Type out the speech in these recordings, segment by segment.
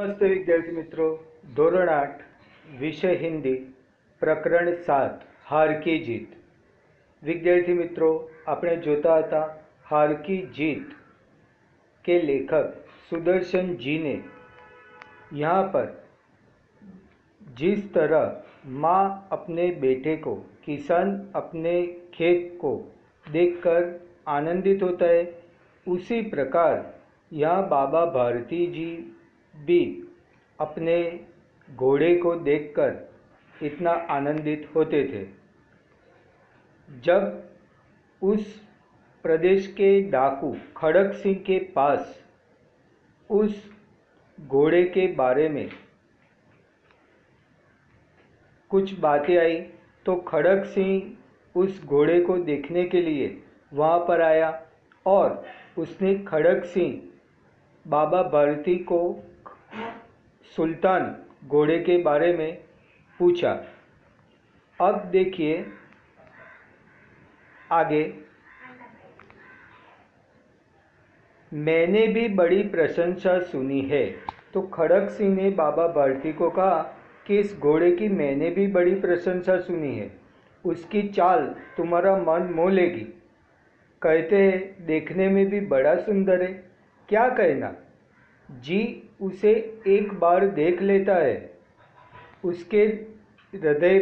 नमस्ते विद्यार्थी मित्रों, धोरण 8 विषय हिंदी प्रकरण 7 हार की जीत। विद्यार्थी मित्रों, આપણે જોતા હતા हार की जीत के लेखक सुदर्शन जी ने यहाँ पर जिस तरह माँ अपने बेटे को, किसान अपने खेत को देखकर आनंदित होता है, उसी प्रकार यहाँ बाबा भारती जी भी अपने घोड़े को देखकर इतना आनंदित होते थे। जब उस प्रदेश के डाकू खड़क सिंह के पास उस घोड़े के बारे में कुछ बातें आई तो खड़क सिंह उस घोड़े को देखने के लिए वहाँ पर आया और उसने खड़क सिंह बाबा भारती को सुल्तान घोड़े के बारे में पूछा। अब देखिए आगे, मैंने भी बड़ी प्रशंसा सुनी है। तो खड़क सिंह ने बाबा भारती को कहा कि इस घोड़े की मैंने भी बड़ी प्रशंसा सुनी है, उसकी चाल तुम्हारा मन मोह लेगी। कहते हैं देखने में भी बड़ा सुंदर है, क्या कहना। जी उसे एक बार देख लेता है, उसके हृदय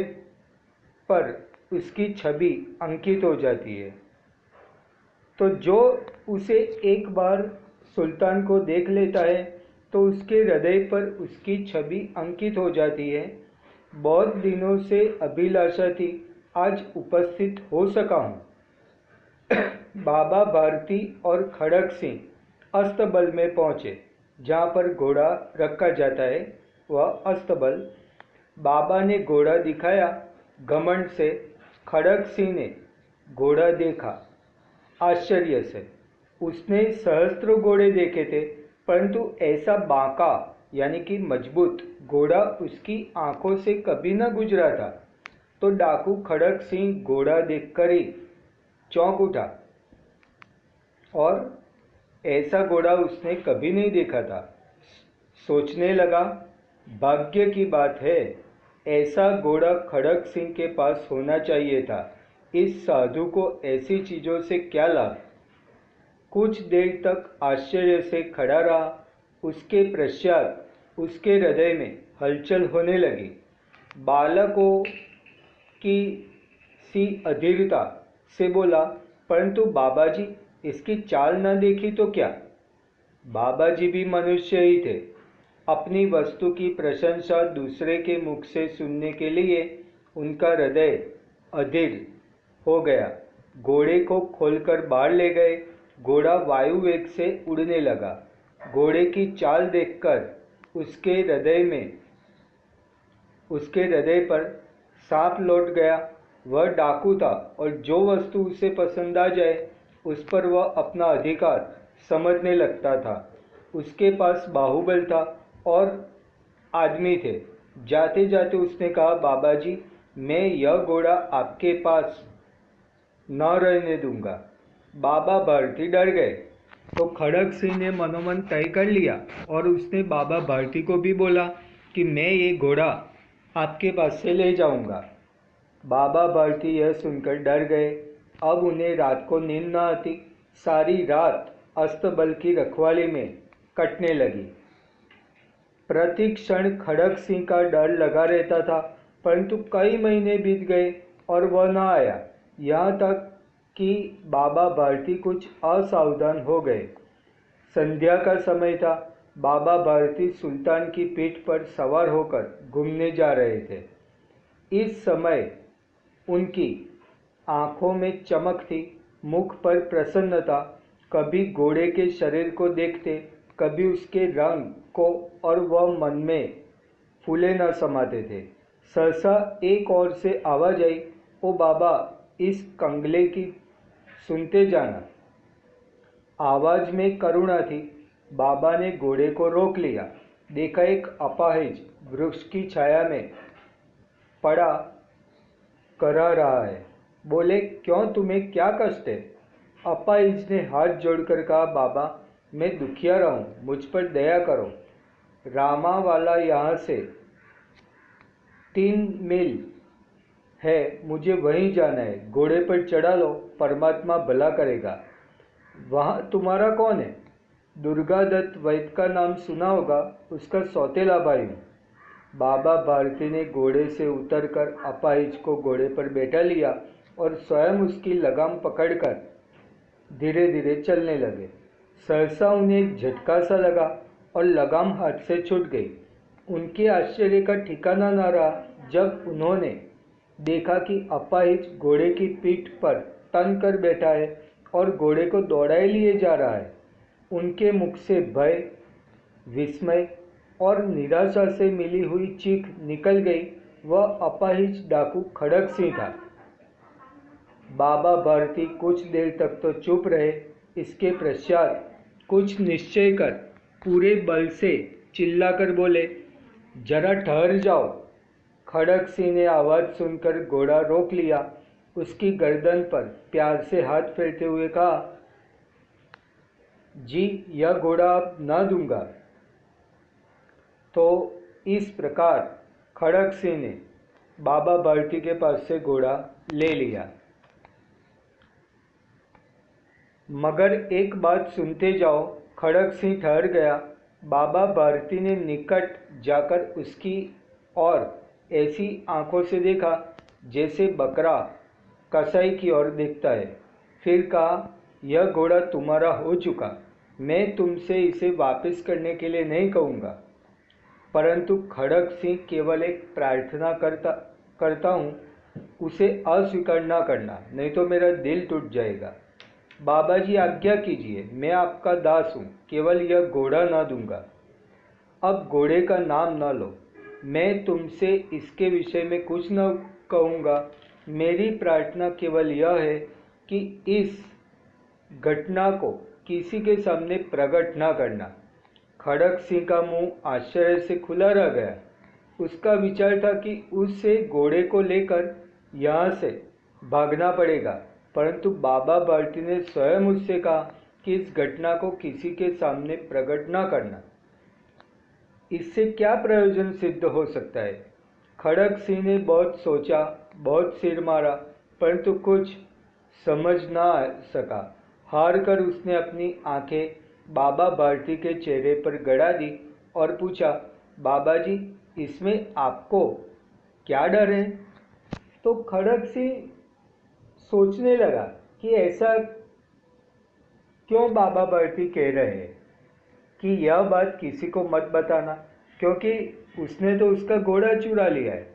पर उसकी छवि अंकित हो जाती है। तो जो उसे एक बार सुल्तान को देख लेता है तो उसके हृदय पर उसकी छवि अंकित हो जाती है। बहुत दिनों से अभिलाषा थी, आज उपस्थित हो सका हूँ। बाबा भारती और खड़क सिंह अस्तबल में पहुँचे। जहाँ पर घोड़ा रखा जाता है वह अस्तबल। बाबा ने घोड़ा दिखाया। घमंड से खड़क सिंह ने घोड़ा देखा आश्चर्य से। उसने सहस्त्रों घोड़े देखे थे, परंतु ऐसा बांका यानी कि मजबूत घोड़ा उसकी आंखों से कभी न गुजरा था। तो डाकू खड़क सिंह घोड़ा देखकर ही चौंक उठा और ऐसा घोड़ा उसने कभी नहीं देखा था। सोचने लगा, भाग्य की बात है, ऐसा घोड़ा खड़क सिंह के पास होना चाहिए था। इस साधु को ऐसी चीज़ों से क्या लाभ। कुछ देर तक आश्चर्य से खड़ा रहा। उसके पश्चात उसके हृदय में हलचल होने लगी। बालकों की सी अधीरता से बोला, परंतु बाबाजी इसकी चाल न देखी तो क्या। बाबाजी भी मनुष्य ही थे। अपनी वस्तु की प्रशंसा दूसरे के मुख से सुनने के लिए उनका हृदय अधीर हो गया। घोड़े को खोलकर बाहर ले गए। घोड़ा वायु वेग से उड़ने लगा। घोड़े की चाल देखकर उसके हृदय पर सांप लौट गया। वह डाकू था और जो वस्तु उसे पसंद आ जाए उस पर वह अपना अधिकार समझने लगता था। उसके पास बाहुबल था और आदमी थे। जाते जाते उसने कहा, बाबाजी मैं यह घोड़ा आपके पास न रहने दूंगा। बाबा भारती डर गए। तो खड़क सिंह ने मनोमन तय कर लिया और उसने बाबा भारती को भी बोला कि मैं ये घोड़ा आपके पास से ले जाऊंगा। बाबा भारती यह सुनकर डर गए। अब उन्हें रात को नींद न आती। सारी रात अस्तबल की रखवाली में कटने लगी। प्रति क्षण खड़क सिंह का डर लगा रहता था, परंतु कई महीने बीत गए और वह न आया। यहाँ तक कि बाबा भारती कुछ असावधान हो गए। संध्या का समय था। बाबा भारती सुल्तान की पीठ पर सवार होकर घूमने जा रहे थे। इस समय उनकी आँखों में चमक थी, मुख पर प्रसन्नता। कभी घोड़े के शरीर को देखते, कभी उसके रंग को, और वह मन में फूले न समाते थे। सहसा एक ओर से आवाज आई, ओ बाबा इस कंगले की सुनते जाना। आवाज में करुणा थी। बाबा ने घोड़े को रोक लिया। देखा एक अपाहिज वृक्ष की छाया में पड़ा करा रहा है। बोले, क्यों तुम्हें क्या कष्ट है। अपाहिज ने हाथ जोड़कर कहा, बाबा मैं दुखिया रहा हूँ, मुझ पर दया करो। रामावाला यहाँ से 3 मील है, मुझे वहीं जाना है। घोड़े पर चढ़ा लो, परमात्मा भला करेगा। वहाँ तुम्हारा कौन है? दुर्गा दत्त वैद्य का नाम सुना होगा, उसका सौतेला भाई हूँ। बाबा भारती ने घोड़े से उतरकर अपाहिज को घोड़े पर बैठा लिया और स्वयं उसकी लगाम पकड़कर धीरे धीरे चलने लगे। सहसा उन्हें एक झटका सा लगा और लगाम हाथ से छूट गई। उनके आश्चर्य का ठिकाना न रहा जब उन्होंने देखा कि अपाहिज घोड़े की पीठ पर तन कर बैठा है और घोड़े को दौड़ाए लिए जा रहा है। उनके मुख से भय, विस्मय और निराशा से मिली हुई चीख निकल गई। वह अपाहिज डाकू खड़क सिंह था। बाबा भारती कुछ देर तक तो चुप रहे। इसके पश्चात कुछ निश्चय कर पूरे बल से चिल्लाकर बोले, जरा ठहर जाओ। खड़क सिंह ने आवाज़ सुनकर घोड़ा रोक लिया। उसकी गर्दन पर प्यार से हाथ फेरते हुए कहा, जी, यह घोड़ा अब न दूंगा। तो इस प्रकार खड़क सिंह ने बाबा भारती के पास से घोड़ा ले लिया। मगर एक बात सुनते जाओ। खड़क सिंह ठहर गया। बाबा भारती ने निकट जाकर उसकी और ऐसी आंखों से देखा जैसे बकरा कसाई की ओर देखता है। फिर कहा, यह घोड़ा तुम्हारा हो चुका। मैं तुमसे इसे वापस करने के लिए नहीं कहूँगा, परंतु खड़क सिंह केवल एक प्रार्थना करता हूँ, उसे अस्वीकार न करना, नहीं तो मेरा दिल टूट जाएगा। बाबा जी आज्ञा कीजिए, मैं आपका दास हूँ, केवल यह घोड़ा ना दूंगा। अब घोड़े का नाम न लो, मैं तुमसे इसके विषय में कुछ न कहूँगा। मेरी प्रार्थना केवल यह है कि इस घटना को किसी के सामने प्रकट न करना। खड़क सिंह का मुंह आश्चर्य से खुला रह गया। उसका विचार था कि उसे घोड़े को लेकर यहाँ से भागना पड़ेगा, परंतु बाबा भारती ने स्वयं उससे कहा कि इस घटना को किसी के सामने प्रकट न करना। इससे क्या प्रयोजन सिद्ध हो सकता है? खड़क सिंह ने बहुत सोचा, बहुत सिर मारा, परंतु कुछ समझ ना सका। हार कर उसने अपनी आंखें बाबा भारती के चेहरे पर गड़ा दी और पूछा, बाबा जी, इसमें आपको क्या डर है? तो खड़क सिंह सोचने लगा कि ऐसा क्यों बाबा भारती कह रहे हैं कि यह बात किसी को मत बताना, क्योंकि उसने तो उसका घोड़ा चुरा लिया है।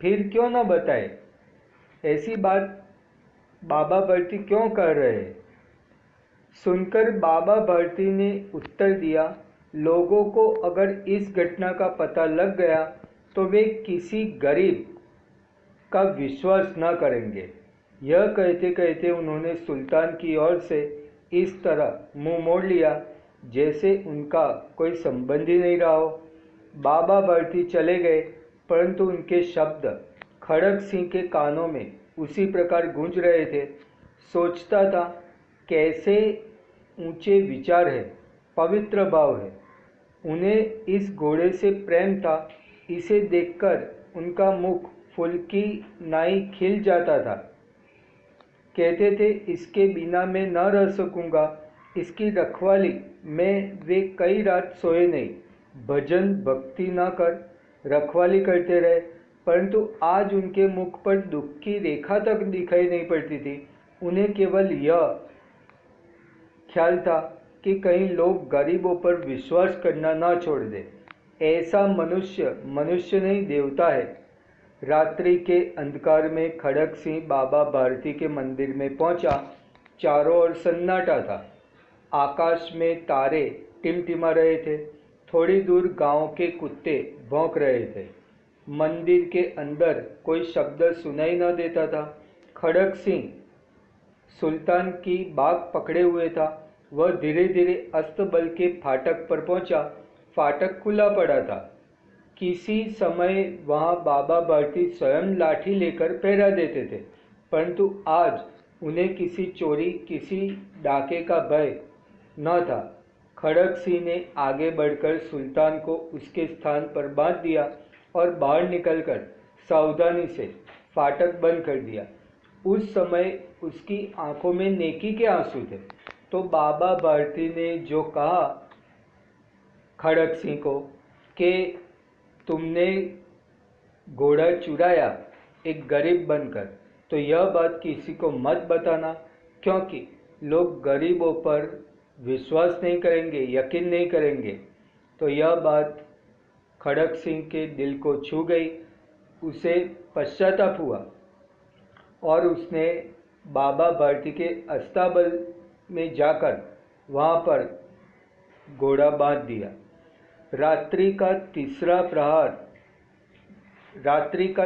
फिर क्यों न बताए? ऐसी बात बाबा भारती क्यों कर रहे हैं? सुनकर बाबा भारती ने उत्तर दिया, लोगों को अगर इस घटना का पता लग गया तो वे किसी गरीब का विश्वास न करेंगे। यह कहते कहते उन्होंने सुल्तान की ओर से इस तरह मुंह मोड़ लिया जैसे उनका कोई संबंध ही नहीं रहा हो। बाबा भारती चले गए, परंतु उनके शब्द खड़क सिंह के कानों में उसी प्रकार गूंज रहे थे। सोचता था, कैसे ऊंचे विचार है, पवित्र भाव है। उन्हें इस घोड़े से प्रेम था। इसे देखकर उनका मुख फुल्की नाई खिल जाता था। कहते थे, इसके बिना मैं न रह सकूँगा, इसकी रखवाली में वे कई रात सोए नहीं, भजन भक्ति न कर रखवाली करते रहे, परंतु आज उनके मुख पर दुख की रेखा तक दिखाई नहीं पड़ती थी। उन्हें केवल यह ख्याल था कि कहीं लोग गरीबों पर विश्वास करना ना छोड़ दे। ऐसा मनुष्य मनुष्य नहीं, देवता है। रात्रि के अंधकार में खड़क सिंह बाबा भारती के मंदिर में पहुंचा। चारों ओर सन्नाटा था। आकाश में तारे टिमटिमा रहे थे। थोड़ी दूर गांव के कुत्ते भौंक रहे थे। मंदिर के अंदर कोई शब्द सुनाई न देता था। खड़क सिंह सुल्तान की बाग पकड़े हुए था। वह धीरे धीरे अस्तबल के फाटक पर पहुंचा। फाटक खुला पड़ा था। किसी समय वहां बाबा भारती स्वयं लाठी लेकर पहरा देते थे, परंतु आज उन्हें किसी चोरी, किसी डाके का भय न था। खड़क सिंह ने आगे बढ़कर सुल्तान को उसके स्थान पर बांध दिया और बाहर निकलकर सावधानी से फाटक बंद कर दिया। उस समय उसकी आंखों में नेकी के आंसू थे। तो बाबा भारती ने जो कहा खड़क सिंह को कि तुमने घोड़ा चुराया एक गरीब बनकर, तो यह बात किसी को मत बताना, क्योंकि लोग गरीबों पर विश्वास नहीं करेंगे, यकीन नहीं करेंगे। तो यह बात खड़क सिंह के दिल को छू गई। उसे पश्चाताप हुआ और उसने बाबा भारती के अस्ताबल में जाकर वहाँ पर घोड़ा बांध दिया। रात्रि का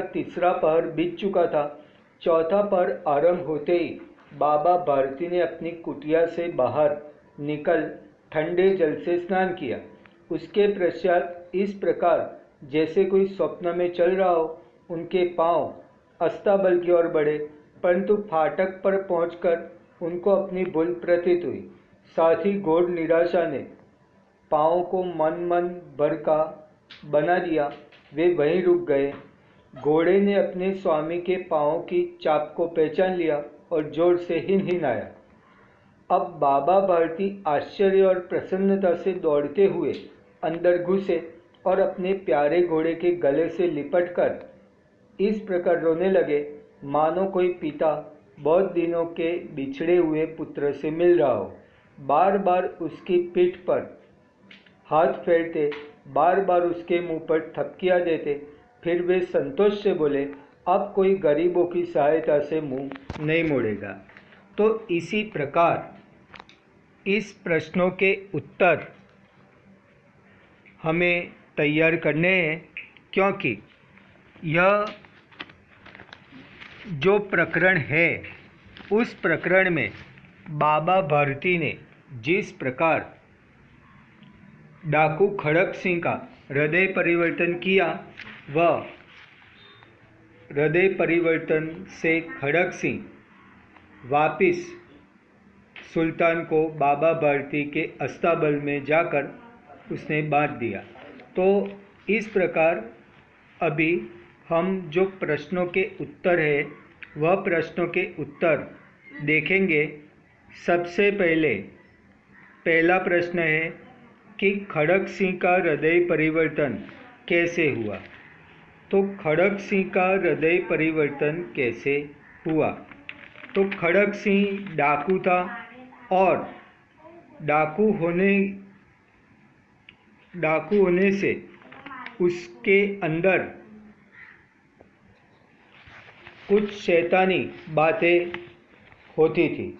तीसरा पहर बीत चुका था। चौथा पहर आरंभ होते ही बाबा भारती ने अपनी कुटिया से बाहर निकल ठंडे जल से स्नान किया। उसके पश्चात इस प्रकार जैसे कोई स्वप्न में चल रहा हो, उनके पांव अस्ताबल की ओर बढ़े, परंतु फाटक पर पहुंचकर उनको अपनी भूल प्रतीत हुई। साथ ही घोर निराशा ने पांव को मन भर का बना दिया। वे वहीं रुक गए। घोड़े ने अपने स्वामी के पांव की चाप को पहचान लिया और जोर से हिनहिनाया। अब बाबा भारती आश्चर्य और प्रसन्नता से दौड़ते हुए अंदर घुसे और अपने प्यारे घोड़े के गले से लिपटकर इस प्रकार रोने लगे मानो कोई पिता बहुत दिनों के बिछड़े हुए पुत्र से मिल रहा हो। बार बार उसकी पीठ पर हाथ फेरते, बार बार उसके मुंह पर थपकियां देते। फिर वे संतोष से बोले, अब कोई गरीबों की सहायता से मुंह नहीं मोड़ेगा। तो इसी प्रकार इस प्रश्नों के उत्तर हमें तैयार करने हैं, क्योंकि यह जो प्रकरण है उस प्रकरण में बाबा भारती ने जिस प्रकार डाकू खड़क सिंह का हृदय परिवर्तन किया, वह हृदय परिवर्तन से खड़क सिंह वापिस सुल्तान को बाबा भारती के अस्ताबल में जाकर उसने बांध दिया। तो इस प्रकार अभी हम जो प्रश्नों के उत्तर है वह प्रश्नों के उत्तर देखेंगे। सबसे पहला प्रश्न है कि खड़क सिंह का हृदय परिवर्तन कैसे हुआ। तो खड़क सिंह का हृदय परिवर्तन कैसे हुआ? तो खड़क सिंह डाकू था और डाकू होने से उसके अंदर कुछ शैतानी बातें होती थी।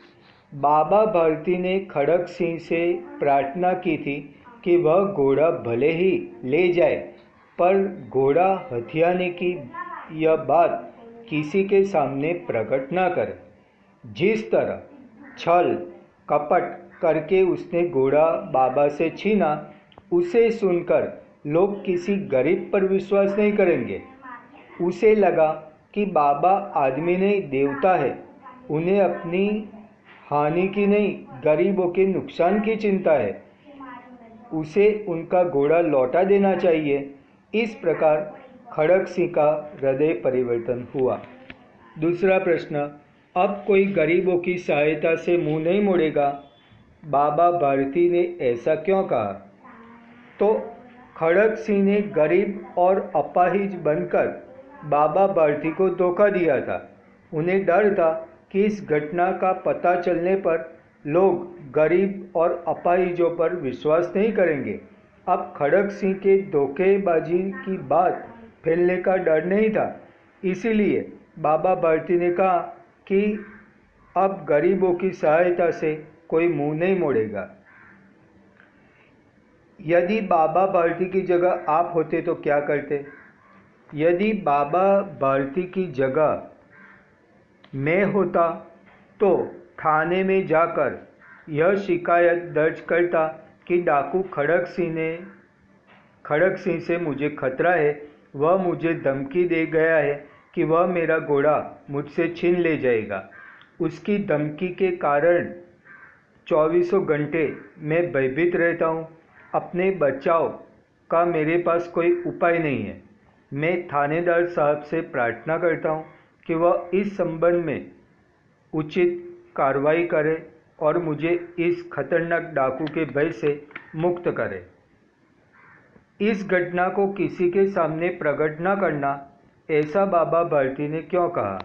बाबा भारती ने खड़क सिंह से प्रार्थना की थी कि वह घोड़ा भले ही ले जाए, पर घोड़ा हथियाने की यह बात किसी के सामने प्रकट न करे। जिस तरह छल कपट करके उसने घोड़ा बाबा से छीना, उसे सुनकर लोग किसी गरीब पर विश्वास नहीं करेंगे। उसे लगा कि बाबा आदमी नहीं देवता है, उन्हें अपनी हानि की नहीं गरीबों के नुकसान की चिंता है। उसे उनका घोड़ा लौटा देना चाहिए। इस प्रकार खड़क सिंह का हृदय परिवर्तन हुआ। दूसरा प्रश्न, अब कोई गरीबों की सहायता से मुंह नहीं मोड़ेगा। बाबा भारती ने ऐसा क्यों कहा? तो खड़क सिंह ने गरीब और अपाहिज बनकर बाबा भारती को धोखा दिया था। उन्हें डर था कि इस घटना का पता चलने पर लोग गरीब और अपाहिजों पर विश्वास नहीं करेंगे। अब खड़क सिंह के धोखेबाजी की बात फैलने का डर नहीं था, इसीलिए बाबा भारती ने कहा कि अब गरीबों की सहायता से कोई मुंह नहीं मोड़ेगा। यदि बाबा भारती की जगह आप होते तो क्या करते? यदि बाबा भारती की जगह मैं होता तो थाने में जाकर यह शिकायत दर्ज करता कि डाकू खड़क सिंह से मुझे खतरा है। वह मुझे धमकी दे गया है कि वह मेरा घोड़ा मुझसे छीन ले जाएगा। उसकी धमकी के कारण चौबीसों घंटे मैं भयभीत रहता हूँ। अपने बचाव का मेरे पास कोई उपाय नहीं है। मैं थानेदार साहब से प्रार्थना करता हूँ कि वह इस संबंध में उचित कार्रवाई करे और मुझे इस खतरनाक डाकू के भय से मुक्त करे। इस घटना को किसी के सामने प्रकट न करना, ऐसा बाबा भारती ने क्यों कहा?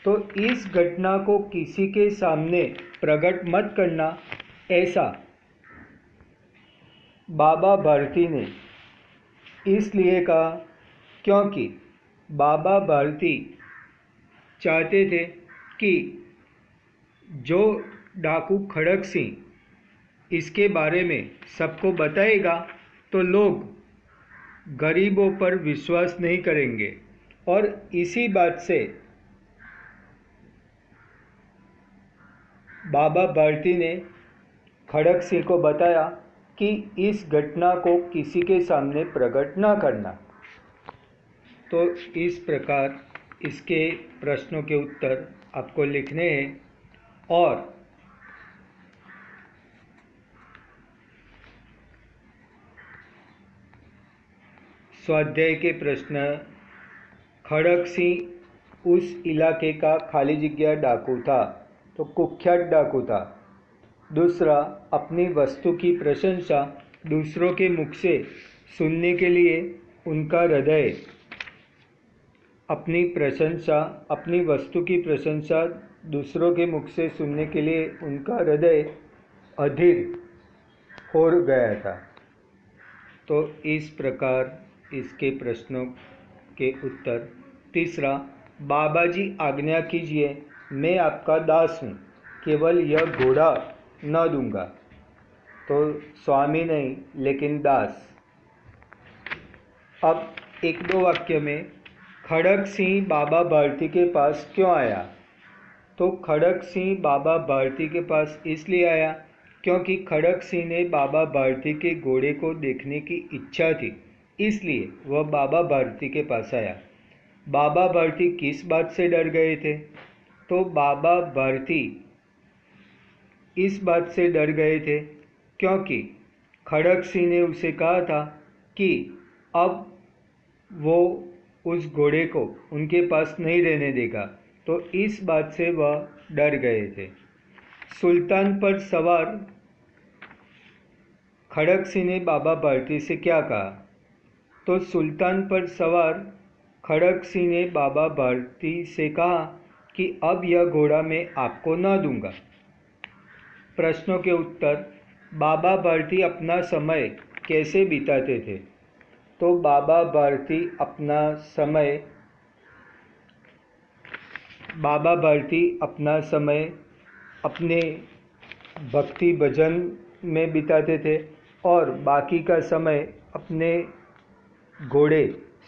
तो इस घटना को किसी के सामने प्रकट मत करना, ऐसा बाबा भारती ने इसलिए कहा क्योंकि बाबा भारती चाहते थे कि जो डाकू खड़क सिंह इसके बारे में सबको बताएगा तो लोग गरीबों पर विश्वास नहीं करेंगे, और इसी बात से बाबा भारती ने खड़क सिंह को बताया कि इस घटना को किसी के सामने प्रकट न करना। तो इस प्रकार इसके प्रश्नों के उत्तर आपको लिखने हैं। और स्वाध्याय के प्रश्न, खड़क सिंह उस इलाके का खाली जगह डाकू था, तो कुख्यात डाकू था। दूसरा, अपनी वस्तु की प्रशंसा दूसरों के मुख से सुनने के लिए उनका हृदय, अपनी वस्तु की प्रशंसा दूसरों के मुख से सुनने के लिए उनका हृदय अधीर हो गया था। तो इस प्रकार इसके प्रश्नों के उत्तर। तीसरा, बाबा जी आज्ञा कीजिए, मैं आपका दास हूँ, केवल यह घोड़ा न दूंगा। तो स्वामी नहीं लेकिन दास। अब एक दो वाक्य में, खड़क सिंह बाबा भारती के पास क्यों आया? तो खड़क सिंह बाबा भारती के पास इसलिए आया क्योंकि खड़क सिंह ने बाबा भारती के घोड़े को देखने की इच्छा थी, इसलिए वह बाबा भारती के पास आया। बाबा भारती किस बात से डर गए थे? तो बाबा भारती इस बात से डर गए थे क्योंकि खड़क सिंह ने उसे कहा था कि अब वो उस घोड़े को उनके पास नहीं रहने देगा, तो इस बात से वह डर गए थे। सुल्तान पर सवार खड़क सिंह ने बाबा भारती से क्या कहा? तो सुल्तान पर सवार खड़क सिंह ने बाबा भारती से कहा कि अब यह घोड़ा मैं आपको न दूंगा। प्रश्नों के उत्तर, बाबा भारती अपना समय कैसे बिताते थे? तो बाबा भारती अपना समय अपने भक्ति भजन में बिताते थे और बाकी का समय अपने घोड़े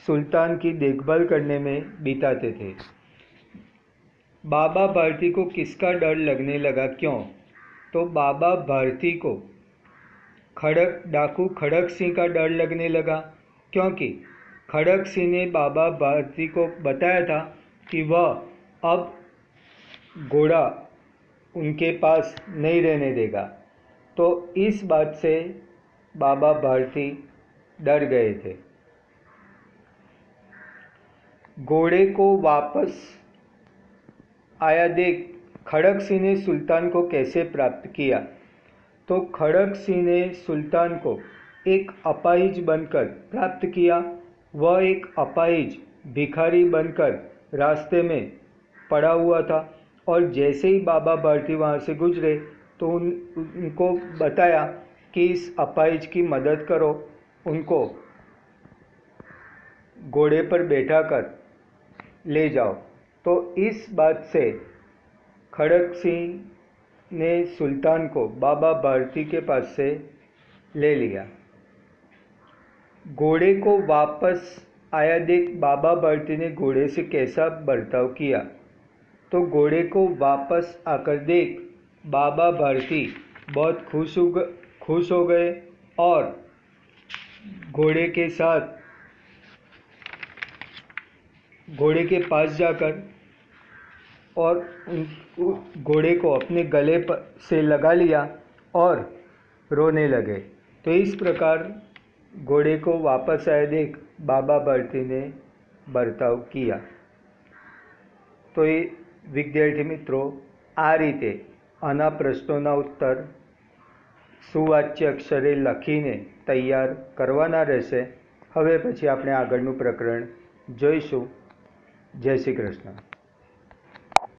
सुल्तान की देखभाल करने में बिताते थे। बाबा भारती को किसका डर लगने लगा, क्यों? तो बाबा भारती को डाकू खड़क सिंह का डर लगने लगा क्योंकि खड़क सिंह ने बाबा भारती को बताया था कि वह अब घोड़ा उनके पास नहीं रहने देगा। तो इस बात से बाबा भारती डर गए थे। घोड़े को वापस आया देख खड़क सिंह ने सुल्तान को कैसे प्राप्त किया? तो खड़क सिंह ने सुल्तान को एक अपाहिज बनकर प्राप्त किया। वह एक अपाहिज भिखारी बनकर रास्ते में पड़ा हुआ था और जैसे ही बाबा भारती वहाँ से गुजरे तो उनको बताया कि इस अपाहिज की मदद करो, उनको घोड़े पर बैठाकर ले जाओ। तो इस बात से खड़क सिंह ने सुल्तान को बाबा भारती के पास से ले लिया। घोड़े को वापस आया देख बाबा भारती ने घोड़े से कैसा बर्ताव किया? तो घोड़े को वापस आकर देख बाबा भारती बहुत खुश हो गए और घोड़े के पास जाकर और घोड़े को अपने गले से लगा लिया और रोने लगे। तो इस प्रकार घोड़े को वापस आए देख बाबा बर्ती ने बर्ताव किया। तो એ વિદ્યાર્થી મિત્રો, આ રીતે આના પ્રશ્નોના ઉત્તર સુવાચ્ય અક્ષરે લખીને તૈયાર કરવાના રહેશે। હવે પછી આપણે આગળનું પ્રકરણ જોઈશું। જય શ્રી કૃષ્ણ।